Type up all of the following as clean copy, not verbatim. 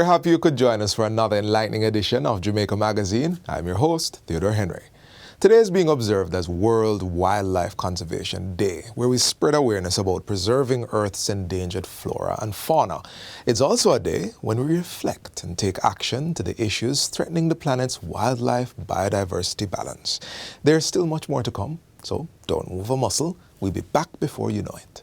We're happy you could join us for another enlightening edition of Jamaica Magazine. I'm your host, Theodore Henry. Today is being observed as World Wildlife Conservation Day, where we spread awareness about preserving Earth's endangered flora and fauna. It's also a day when we reflect and take action to the issues threatening the planet's wildlife biodiversity balance. There's still much more to come, so don't move a muscle. We'll be back before you know it.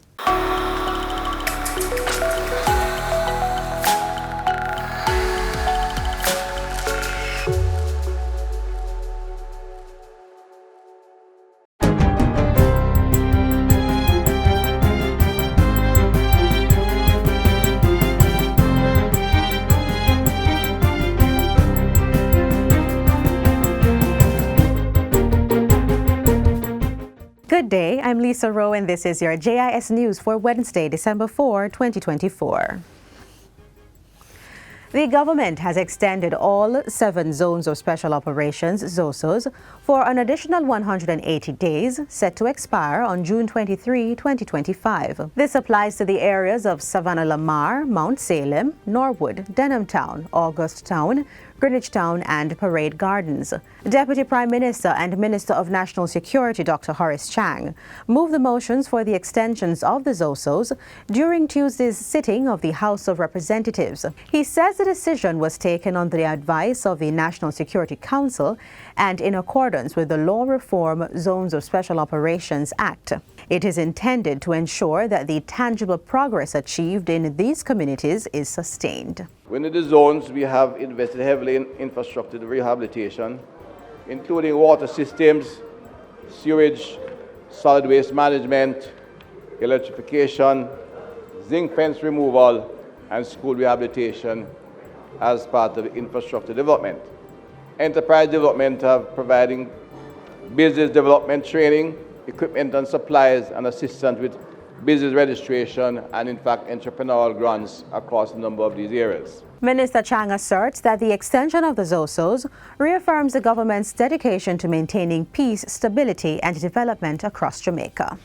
Good day, I'm Lisa Rowe and this is your JIS News for Wednesday, December 4, 2024. The government has extended all 7 zones of special operations, ZOSOs, for an additional 180 days, set to expire on June 23, 2025. This applies to the areas of Savannah Lamar, Mount Salem, Norwood, Denham Town, August Town, Greenwich Town and Parade Gardens. Deputy Prime Minister and Minister of National Security Dr. Horace Chang moved the motions for the extensions of the ZOSOs during Tuesday's sitting of the House of Representatives. He says the decision was taken on the advice of the National Security Council and in accordance with the Law Reform Zones of Special Operations Act. It is intended to ensure that the tangible progress achieved in these communities is sustained. Within the zones, we have invested heavily in infrastructure rehabilitation, including water systems, sewage, solid waste management, electrification, zinc fence removal, and school rehabilitation as part of infrastructure development. Enterprise development have providing business development training, equipment and supplies, and assistance with business registration and, in fact, entrepreneurial grants across a number of these areas. Minister Chang asserts that the extension of the ZOSOs reaffirms the government's dedication to maintaining peace, stability, and development across Jamaica.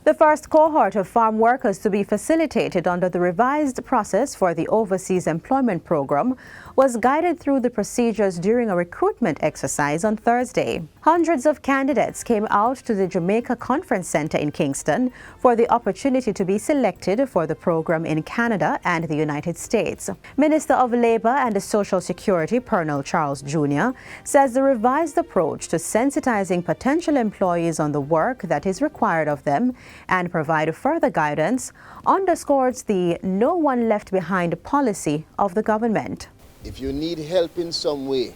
The first cohort of farm workers to be facilitated under the revised process for the Overseas Employment Program was guided through the procedures during a recruitment exercise on Thursday. Hundreds of candidates came out to the Jamaica Conference Center in Kingston for the opportunity to be selected for the program in Canada and the United States. Minister of Labour and Social Security, Pernell Charles Jr., says the revised approach to sensitizing potential employees on the work that is required of them and provide further guidance underscores the no one left behind policy of the government. If you need help in some way,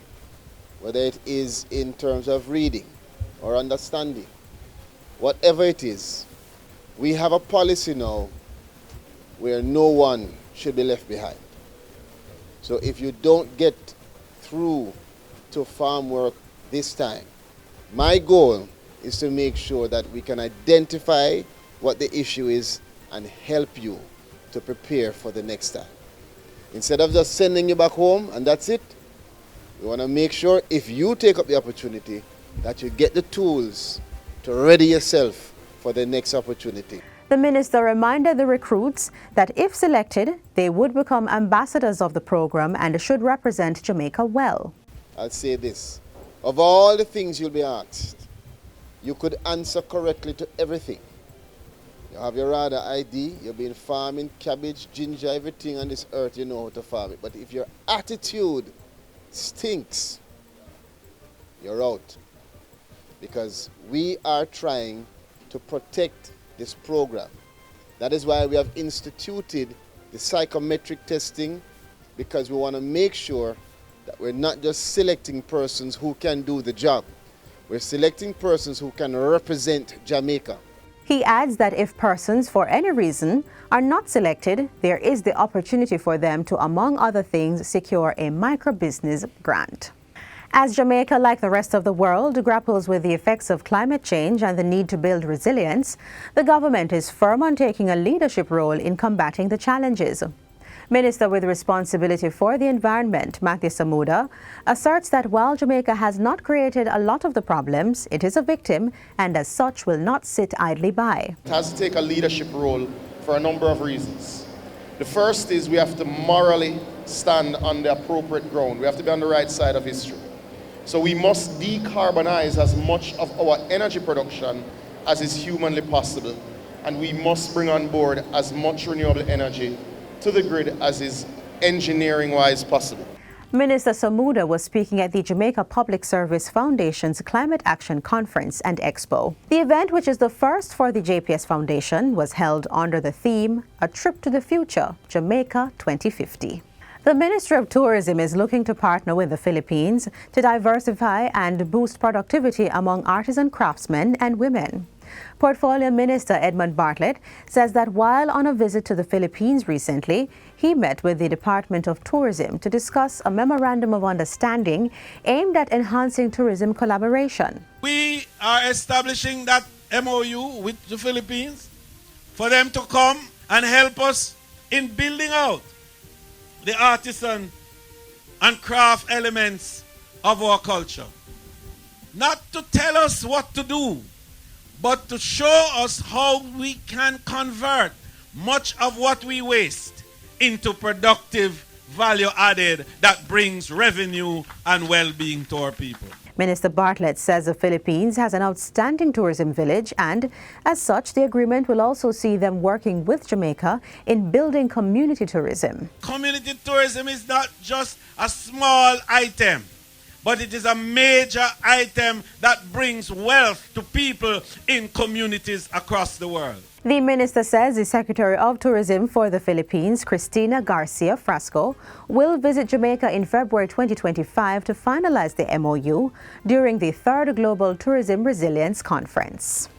whether it is in terms of reading or understanding, whatever it is, we have a policy now where no one should be left behind. So if you don't get through to farm work this time, my goal is to make sure that we can identify what the issue is and help you to prepare for the next time. Instead of just sending you back home and that's it, we want to make sure if you take up the opportunity that you get the tools to ready yourself for the next opportunity. The minister reminded the recruits that if selected, they would become ambassadors of the program and should represent Jamaica well. I'll say this, of all the things you'll be asked, you could answer correctly to everything. You have your RADA ID, you've been farming cabbage, ginger, everything on this earth, you know how to farm it. But if your attitude stinks, you're out. Because we are trying to protect this program. That is why we have instituted the psychometric testing, because we want to make sure that we're not just selecting persons who can do the job. We're selecting persons who can represent Jamaica. He adds that if persons, for any reason, are not selected, there is the opportunity for them to, among other things, secure a micro-business grant. As Jamaica, like the rest of the world, grapples with the effects of climate change and the need to build resilience, the government is firm on taking a leadership role in combating the challenges. Minister with responsibility for the environment, Matthew Samuda, asserts that while Jamaica has not created a lot of the problems, it is a victim and as such will not sit idly by. It has to take a leadership role for a number of reasons. The first is we have to morally stand on the appropriate ground. We have to be on the right side of history. So we must decarbonize as much of our energy production as is humanly possible. And we must bring on board as much renewable energy to the grid as is engineering-wise possible. Minister Samuda was speaking at the Jamaica Public Service Foundation's Climate Action Conference and Expo. The event, which is the first for the JPS Foundation, was held under the theme, A Trip to the Future, Jamaica 2050. The Ministry of Tourism is looking to partner with the Philippines to diversify and boost productivity among artisan craftsmen and women. Portfolio Minister Edmund Bartlett says that while on a visit to the Philippines recently, he met with the Department of Tourism to discuss a memorandum of understanding aimed at enhancing tourism collaboration. We are establishing that MOU with the Philippines for them to come and help us in building out the artisan and craft elements of our culture. Not to tell us what to do, but to show us how we can convert much of what we waste into productive value added that brings revenue and well-being to our people. Minister Bartlett says the Philippines has an outstanding tourism village and, as such, the agreement will also see them working with Jamaica in building community tourism. Community tourism is not just a small item, but it is a major item that brings wealth to people in communities across the world. The minister says the Secretary of Tourism for the Philippines, Cristina Garcia Frasco, will visit Jamaica in February 2025 to finalize the MOU during the 3rd Global Tourism Resilience Conference.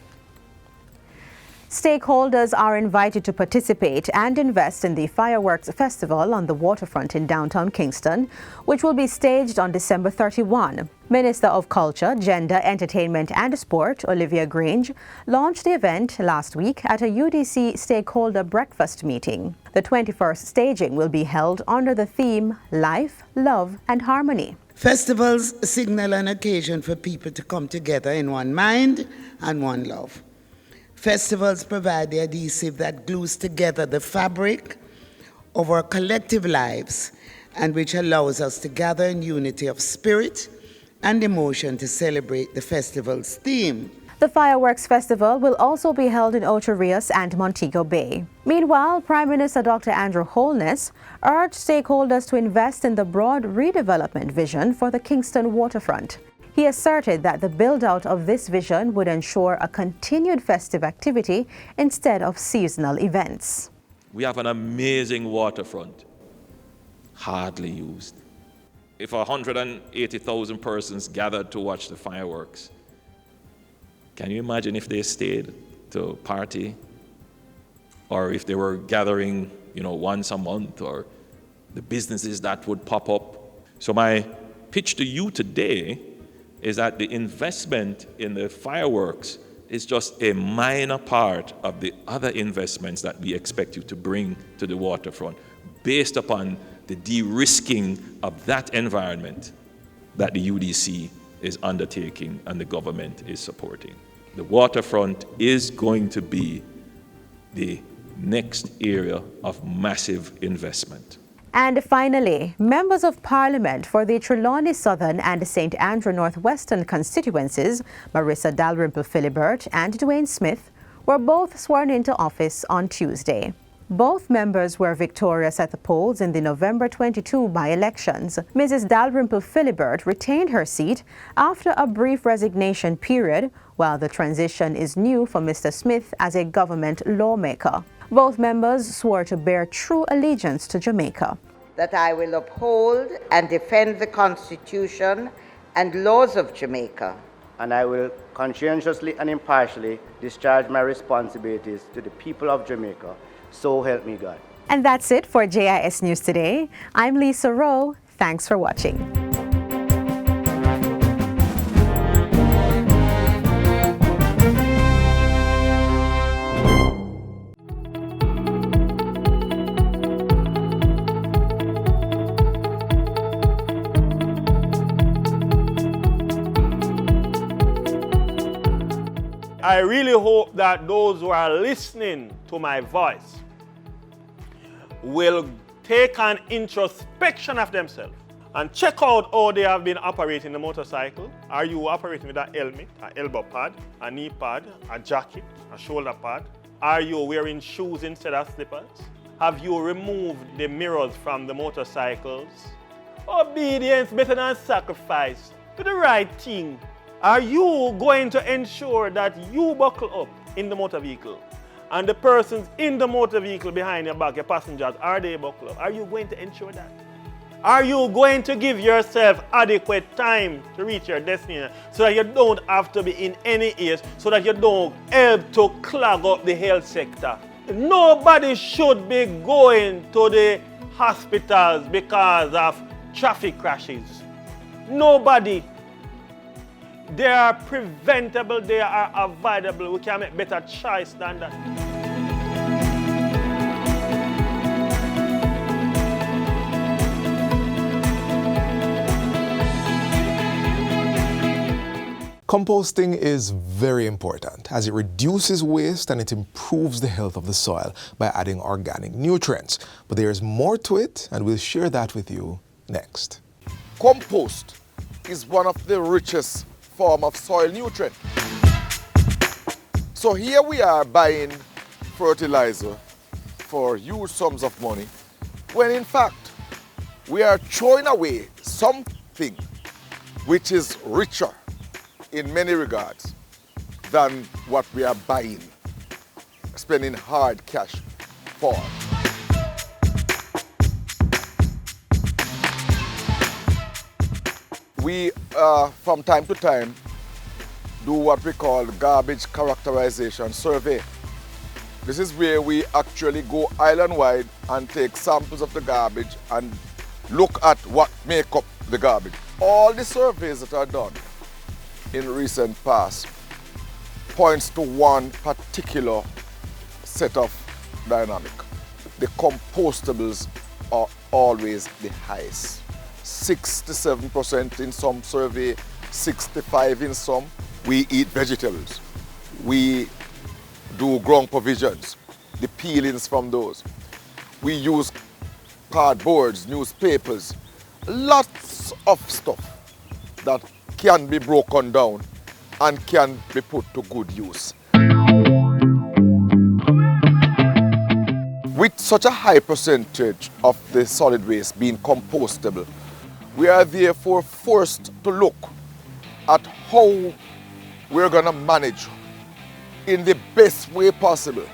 Stakeholders are invited to participate and invest in the Fireworks Festival on the Waterfront in downtown Kingston, which will be staged on December 31. Minister of Culture, Gender, Entertainment and Sport, Olivia Grange, launched the event last week at a UDC stakeholder breakfast meeting. The 21st staging will be held under the theme Life, Love and Harmony. Festivals signal an occasion for people to come together in one mind and one love. Festivals provide the adhesive that glues together the fabric of our collective lives and which allows us to gather in unity of spirit and emotion to celebrate the festival's theme. The Fireworks Festival will also be held in Ocho Rios and Montego Bay. Meanwhile, Prime Minister Dr. Andrew Holness urged stakeholders to invest in the broad redevelopment vision for the Kingston waterfront. He asserted that the build-out of this vision would ensure a continued festive activity instead of seasonal events. We have an amazing waterfront, hardly used. If 180,000 persons gathered to watch the fireworks, can you imagine if they stayed to party? Or if they were gathering, once a month, or the businesses that would pop up? So my pitch to you today is that the investment in the fireworks is just a minor part of the other investments that we expect you to bring to the waterfront, based upon the de-risking of that environment that the UDC is undertaking and the government is supporting. The waterfront is going to be the next area of massive investment. And finally, members of Parliament for the Trelawney Southern and St. Andrew Northwestern constituencies, Marissa Dalrymple-Philibert and Dwayne Smith, were both sworn into office on Tuesday. Both members were victorious at the polls in the November 22 by-elections. Mrs. Dalrymple-Philibert retained her seat after a brief resignation period, while the transition is new for Mr. Smith as a government lawmaker. Both members swore to bear true allegiance to Jamaica. That I will uphold and defend the Constitution and laws of Jamaica. And I will conscientiously and impartially discharge my responsibilities to the people of Jamaica. So help me God. And that's it for JIS News Today. I'm Lisa Rowe. Thanks for watching. I really hope that those who are listening to my voice will take an introspection of themselves and check out how they have been operating the motorcycle. Are you operating with a helmet, an elbow pad, a knee pad, a jacket, a shoulder pad? Are you wearing shoes instead of slippers? Have you removed the mirrors from the motorcycles? Obedience better than sacrifice. Do the right thing. Are you going to ensure that you buckle up in the motor vehicle? And the persons in the motor vehicle behind your back, your passengers, are they buckle up? Are you going to ensure that? Are you going to give yourself adequate time to reach your destination so that you don't have to be in any haste, so that you don't help to clog up the health sector? Nobody should be going to the hospitals because of traffic crashes. Nobody. They are preventable, they are avoidable. We can make better choice than that. Composting is very important as it reduces waste and it improves the health of the soil by adding organic nutrients. But there is more to it, and we'll share that with you next. Compost is one of the richest form of soil nutrient. So here we are buying fertilizer for huge sums of money, when in fact we are throwing away something which is richer in many regards than what we are buying, spending hard cash for. We, from time to time, do what we call garbage characterization survey. This is where we actually go island-wide and take samples of the garbage and look at what make up the garbage. All the surveys that are done in recent past points to one particular set of dynamic. The compostables are always the highest. 67% in some survey, 65% in some. We eat vegetables. We do ground provisions, the peelings from those. We use cardboards, newspapers, lots of stuff that can be broken down and can be put to good use. With such a high percentage of the solid waste being compostable, we are therefore forced to look at how we're going to manage in the best way possible,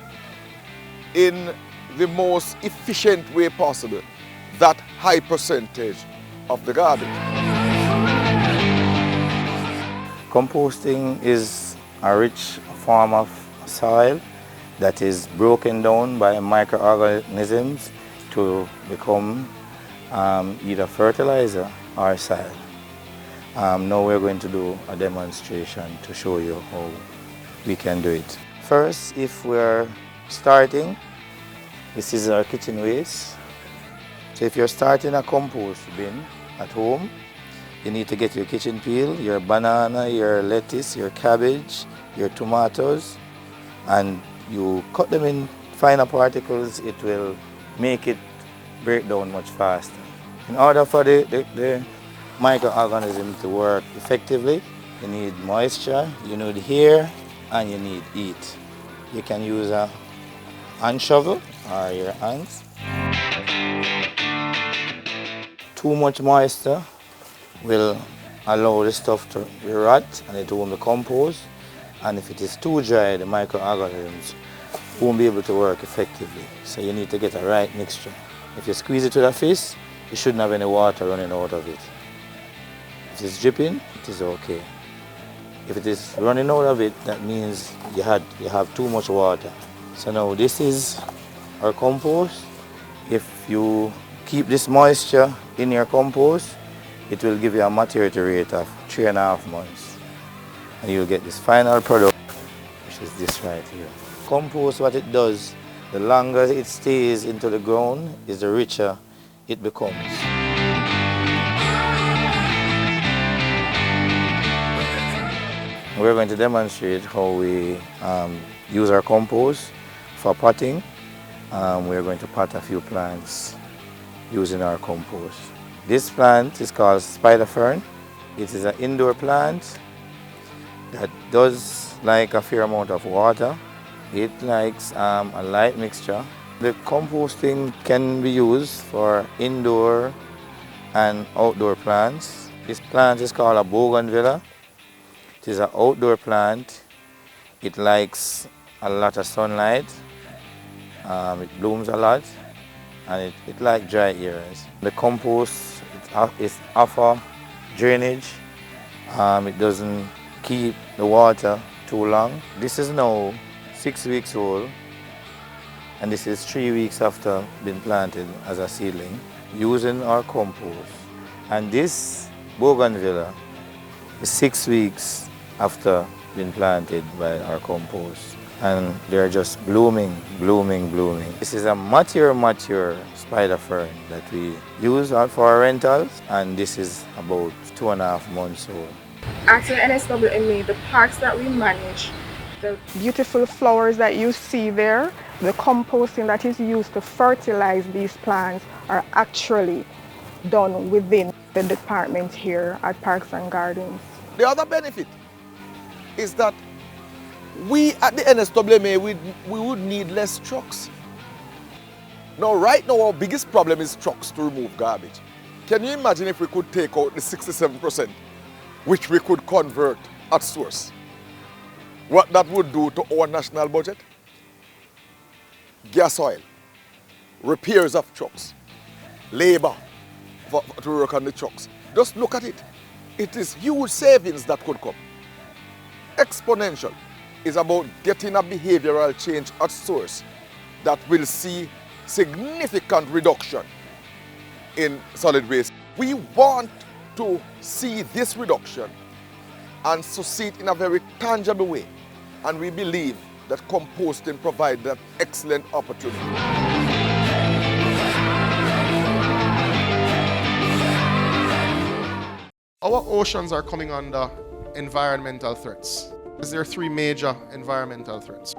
in the most efficient way possible, that high percentage of the garbage. Composting is a rich form of soil that is broken down by microorganisms to become either fertilizer or soil. Now we're going to do a demonstration to show you how we can do it. First, if we're starting, this is our kitchen waste. So if you're starting a compost bin at home, you need to get your kitchen peel, your banana, your lettuce, your cabbage, your tomatoes, and you cut them in finer particles. It will make it break down much faster. In order for the microorganism to work effectively, you need moisture, you need air, and you need heat. You can use a hand shovel or your hands. Too much moisture will allow the stuff to rot and it won't decompose. And if it is too dry, the microorganisms won't be able to work effectively. So you need to get a right mixture. If you squeeze it with a fist, you shouldn't have any water running out of it. If it's dripping, it is okay. If it is running out of it, that means you have too much water. So now this is our compost. If you keep this moisture in your compost, it will give you a maturity rate of 3.5 months. And you'll get this final product, which is this right here. Compost, what it does, the longer it stays into the ground, is the richer it becomes. We're going to demonstrate how we use our compost for potting we're going to pot a few plants using our compost. This plant is called spider fern. It is an indoor plant that does like a fair amount of water. It likes a light mixture. The composting can be used for indoor and outdoor plants. This plant is called a bougainvillea. It is an outdoor plant. It likes a lot of sunlight. It blooms a lot, and it likes dry areas. The compost is offer drainage. It doesn't keep the water too long. This is now 6 weeks old, and this is 3 weeks after being planted as a seedling using our compost. And this bougainvillea is 6 weeks after being planted by our compost, and they're just blooming, blooming, blooming. This is a mature spider fern that we use for our rentals, and this is about 2.5 months old. At NSWMA, the parks that we manage, the beautiful flowers that you see there, the composting that is used to fertilize these plants are actually done within the department here at Parks and Gardens. The other benefit is that we at the NSWMA, we would need less trucks. Now, right now, our biggest problem is trucks to remove garbage. Can you imagine if we could take out the 67%, which we could convert at source? What that would do to our national budget? Gas oil, repairs of trucks, labor to work on the trucks. Just look at it. It is huge savings that could come. Exponential is about getting a behavioral change at source that will see significant reduction in solid waste. We want to see this reduction and to see it in a very tangible way. And we believe that composting provides that excellent opportunity. Our oceans are coming under environmental threats. There are 3 major environmental threats.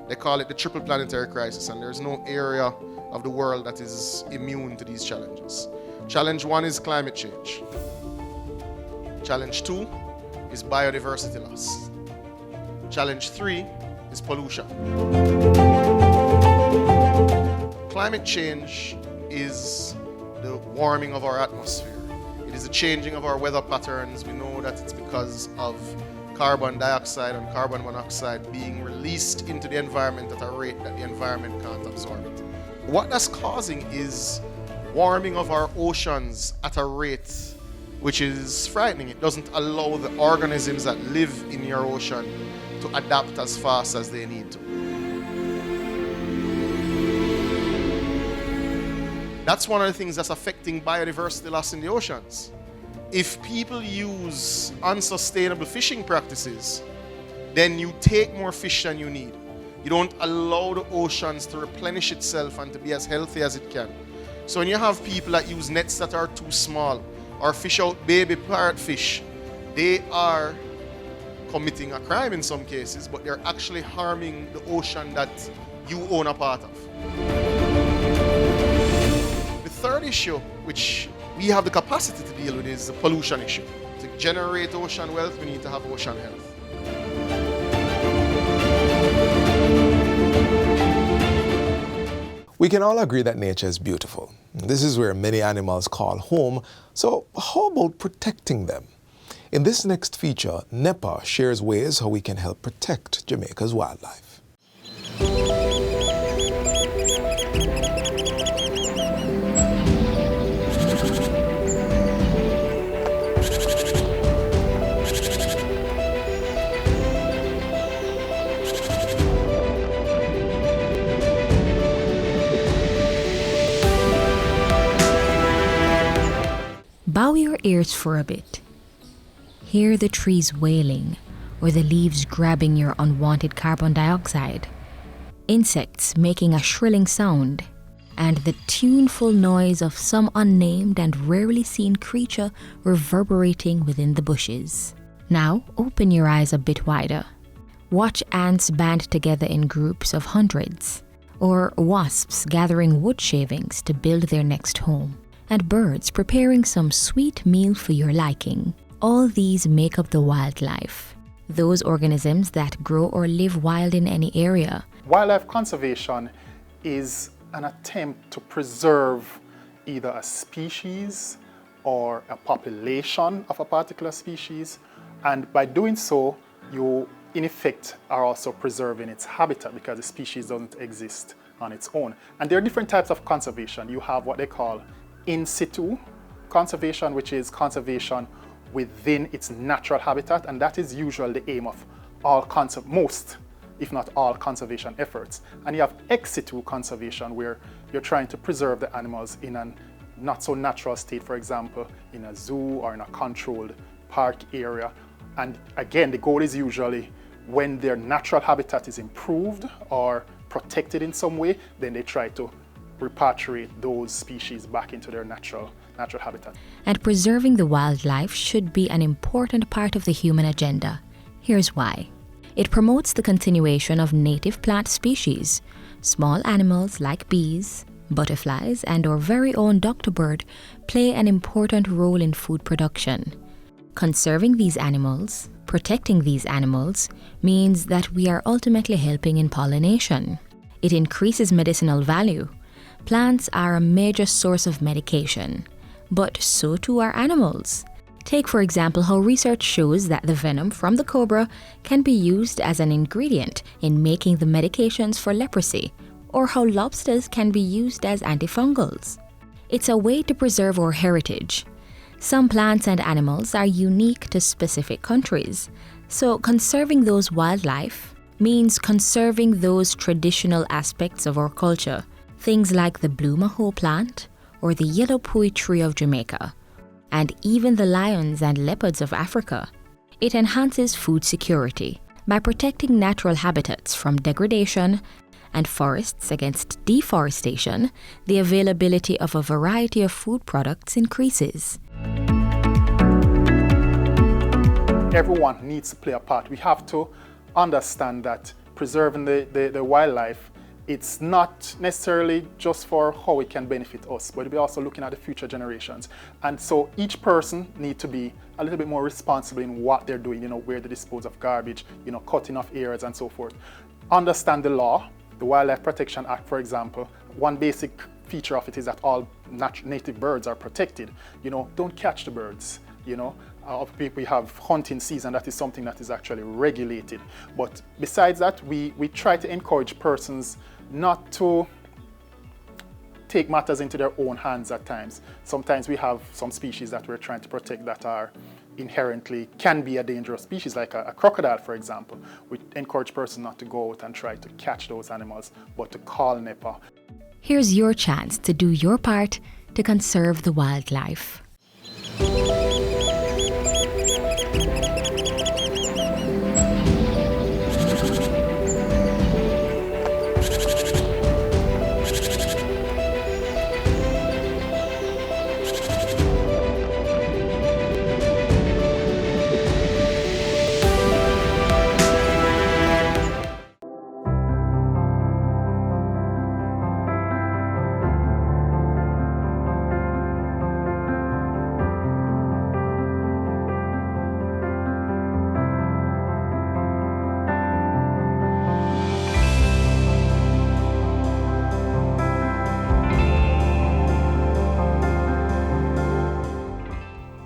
They call it the triple planetary crisis, and there's no area of the world that is immune to these challenges. Challenge 1 is climate change. Challenge 2 is biodiversity loss. Challenge 3 is pollution. Climate change is the warming of our atmosphere. It is the changing of our weather patterns. We know that it's because of carbon dioxide and carbon monoxide being released into the environment at a rate that the environment can't absorb it. What that's causing is warming of our oceans at a rate which is frightening. It doesn't allow the organisms that live in your ocean to adapt as fast as they need to. That's one of the things that's affecting biodiversity loss in the oceans. If people use unsustainable fishing practices, then you take more fish than you need. You don't allow the oceans to replenish itself and to be as healthy as it can. So when you have people that use nets that are too small or fish out baby parrotfish, they are committing a crime in some cases, but they're actually harming the ocean that you own a part of. The third issue, which we have the capacity to deal with, is the pollution issue. To generate ocean wealth, we need to have ocean health. We can all agree that nature is beautiful. This is where many animals call home, so how about protecting them? In this next feature, NEPA shares ways how we can help protect Jamaica's wildlife. Bow your ears for a bit. Hear the trees wailing or the leaves grabbing your unwanted carbon dioxide, insects making a shrilling sound, and the tuneful noise of some unnamed and rarely seen creature reverberating within the bushes. Now open your eyes a bit wider. Watch ants band together in groups of hundreds, or wasps gathering wood shavings to build their next home, and birds preparing some sweet meal for your liking. All these make up the wildlife, those organisms that grow or live wild in any area. Wildlife conservation is an attempt to preserve either a species or a population of a particular species, and by doing so, you in effect are also preserving its habitat because the species doesn't exist on its own. And there are different types of conservation. You have what they call in situ conservation, which is conservation within its natural habitat, and that is usually the aim of all most, if not all, conservation efforts. And you have ex situ conservation, where you're trying to preserve the animals in a not so natural state, for example, in a zoo or in a controlled park area. And again, the goal is usually when their natural habitat is improved or protected in some way, then they try to repatriate those species back into their natural habitat. And preserving the wildlife should be an important part of the human agenda. Here's why. It promotes the continuation of native plant species. Small animals like bees, butterflies, and our very own doctor bird play an important role in food production. Conserving these animals, protecting these animals, means that we are ultimately helping in pollination. It increases medicinal value. Plants are a major source of medication, but so too are animals. Take, for example, how research shows that the venom from the cobra can be used as an ingredient in making the medications for leprosy, or how lobsters can be used as antifungals. It's a way to preserve our heritage. Some plants and animals are unique to specific countries, so conserving those wildlife means conserving those traditional aspects of our culture, things like the blue maho plant or the yellow pui tree of Jamaica, and even the lions and leopards of Africa. It enhances food security by protecting natural habitats from degradation and forests against deforestation. The availability of a variety of food products increases. Everyone needs to play a part. We have to understand that preserving the wildlife, it's not necessarily just for how it can benefit us, but we're also looking at the future generations. And so each person needs to be a little bit more responsible in what they're doing, where they dispose of garbage, cutting off areas and so forth. Understand the law. The Wildlife Protection Act, for example, one basic feature of it is that all native birds are protected. Don't catch the birds. We have hunting season, that is something that is actually regulated. But besides that, we try to encourage persons not to take matters into their own hands at times. Sometimes we have some species that we're trying to protect that are inherently can be a dangerous species, like a crocodile, for example. We encourage persons not to go out and try to catch those animals, but to call NEPA. Here's your chance to do your part to conserve the wildlife.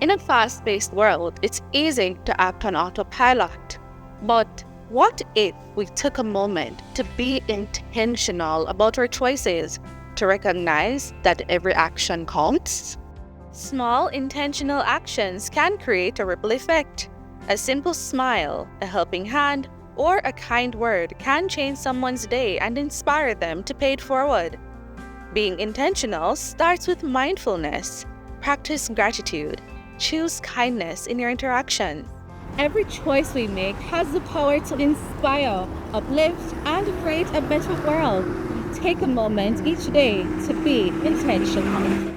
In a fast-paced world, it's easy to act on autopilot. But what if we took a moment to be intentional about our choices, to recognize that every action counts? Small intentional actions can create a ripple effect. A simple smile, a helping hand, or a kind word can change someone's day and inspire them to pay it forward. Being intentional starts with mindfulness. Practice gratitude. Choose kindness in your interaction. Every choice we make has the power to inspire, uplift, and create a better world. Take a moment each day to be intentional.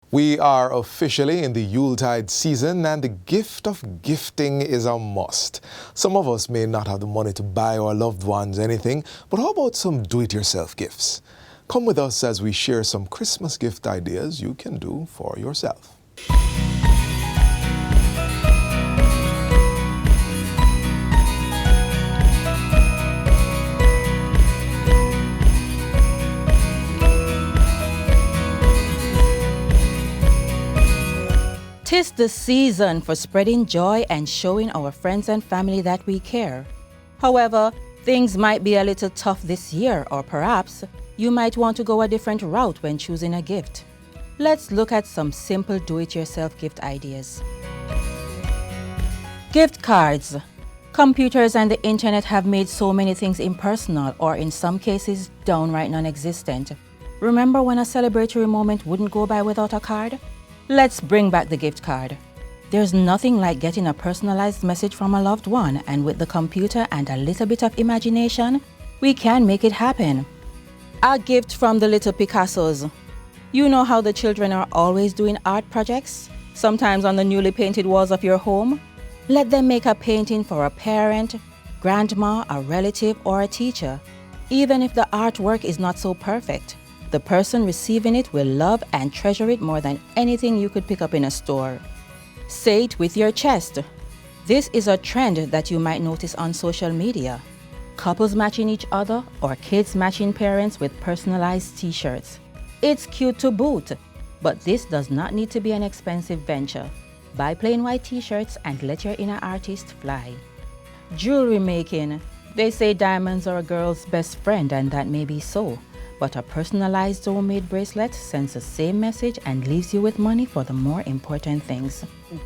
We are officially in the Yuletide season, and the gift of gifting is a must. Some of us may not have the money to buy our loved ones anything, but how about some do-it-yourself gifts? Come with us as we share some Christmas gift ideas you can do for yourself. Tis the season for spreading joy and showing our friends and family that we care. However, things might be a little tough this year, or perhaps you might want to go a different route when choosing a gift. Let's look at some simple do-it-yourself gift ideas. Gift cards. Computers and the internet have made so many things impersonal, or in some cases, downright non-existent. Remember when a celebratory moment wouldn't go by without a card? Let's bring back the gift card. There's nothing like getting a personalized message from a loved one, and with the computer and a little bit of imagination, we can make it happen. A gift from the little Picassos. You know how the children are always doing art projects, sometimes on the newly painted walls of your home? Let them make a painting for a parent, grandma, a relative, or a teacher. Even if the artwork is not so perfect, the person receiving it will love and treasure it more than anything you could pick up in a store. Say it with your chest. This is a trend that you might notice on social media. Couples matching each other or kids matching parents with personalized t-shirts. It's cute to boot, but this does not need to be an expensive venture. Buy plain white t-shirts and let your inner artist fly. Jewelry making. They say diamonds are a girl's best friend, and that may be so. But a personalized homemade bracelet sends the same message and leaves you with money for the more important things.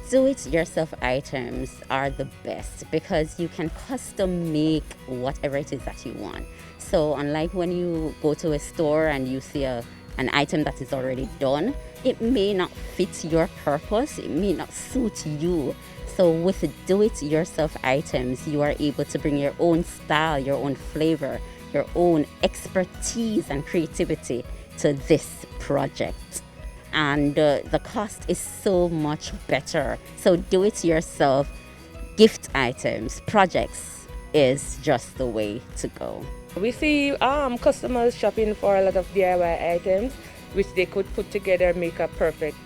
Do-it-yourself items are the best because you can custom make whatever it is that you want. So unlike when you go to a store and you see an item that is already done, it may not fit your purpose, it may not suit you. So with do-it-yourself items, you are able to bring your own style, your own flavor, your own expertise and creativity to this project. And the cost is so much better. So do-it-yourself gift items, projects is just the way to go. We see customers shopping for a lot of DIY items which they could put together, make a perfect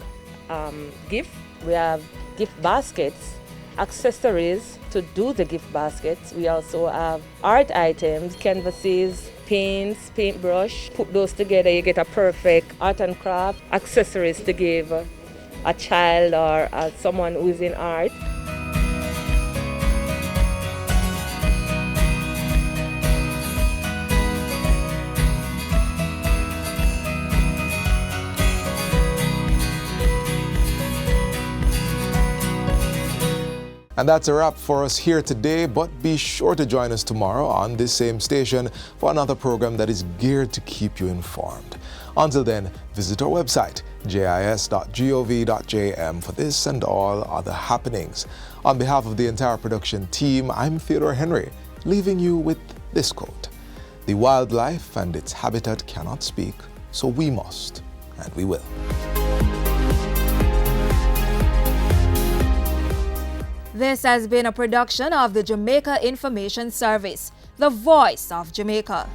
gift. We have gift baskets, accessories to do the gift baskets. We also have art items, canvases, paints, paintbrush. Put those together, you get a perfect art and craft accessories to give a child or someone who's in art. And that's a wrap for us here today, but be sure to join us tomorrow on this same station for another program that is geared to keep you informed. Until then, visit our website, jis.gov.jm, for this and all other happenings. On behalf of the entire production team, I'm Theodore Henry, leaving you with this quote: "The wildlife and its habitat cannot speak, so we must, and we will." This has been a production of the Jamaica Information Service, the voice of Jamaica.